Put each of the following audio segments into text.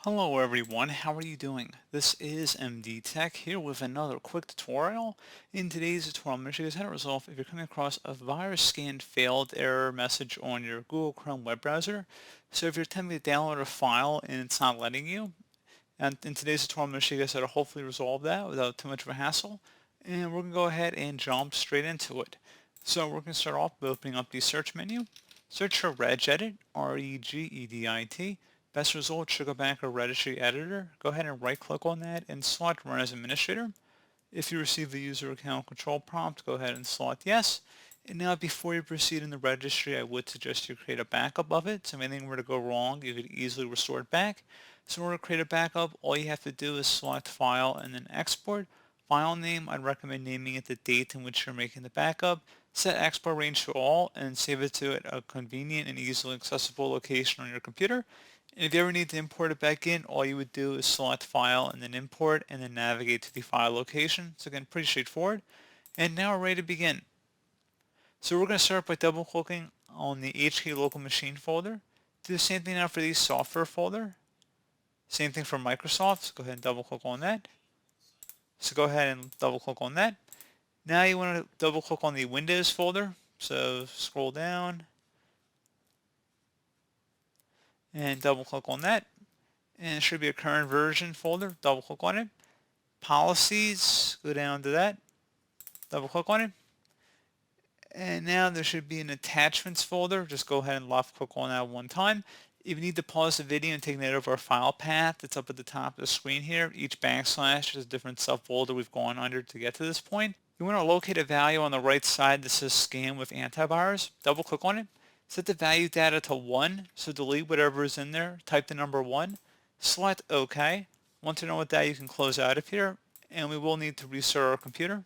Hello everyone, how are you doing? This is MD Tech here with another quick tutorial. In today's tutorial, I'm going to show you guys how to resolve if you're coming across a virus scan failed error message on your Google Chrome web browser. So if you're attempting to download a file and it's not letting you, and in today's tutorial, I'm going to show you guys how to hopefully resolve that without too much of a hassle. And we're going to go ahead and jump straight into it. So we're going to start off by opening up the search menu. Search for regedit, R-E-G-E-D-I-T. Best result should go back to registry editor. Go ahead and right click on that and select run as administrator. If you receive the user account control prompt, go ahead and select yes. And now before you proceed in the registry, I would suggest you create a backup of it. So if anything were to go wrong, you could easily restore it back. So in order to create a backup, all you have to do is select file and then export. File name, I'd recommend naming it the date in which you're making the backup. Set export range to all and save it to a convenient and easily accessible location on your computer. And if you ever need to import it back in, all you would do is select file and then import and then navigate to the file location. So again, pretty straightforward. And now we're ready to begin. So we're going to start by double clicking on the HK local machine folder. Do the same thing now for the software folder. Same thing for Microsoft. So go ahead and double click on that. So go ahead and double click on that. Now you want to double click on the Windows folder. So scroll down and double click on that. And it should be a current version folder. Double click on it. Policies, go down to that. Double click on it. And now there should be an attachments folder. Just go ahead and left click on that one time. If you need to pause the video and take note of our file path that's up at the top of the screen here, each backslash is a different subfolder we've gone under to get to this point. You want to locate a value on the right side that says scan with antivirus. Double click on it. Set the value data to 1, so delete whatever is in there. Type the number 1. Select OK. Once you know what that, you can close out of here, and we will need to restart our computer.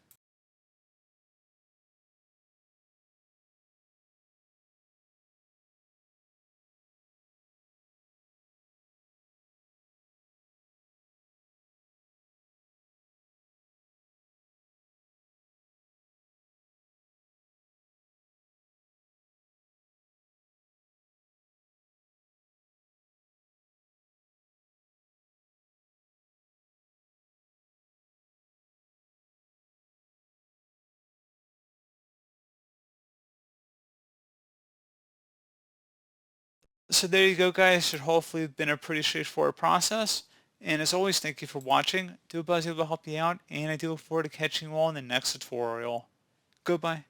So there you go, guys. Should hopefully have been a pretty straightforward process. And as always, thank you for watching. Do hope I was able to help you out, and I do look forward to catching you all in the next tutorial. Goodbye.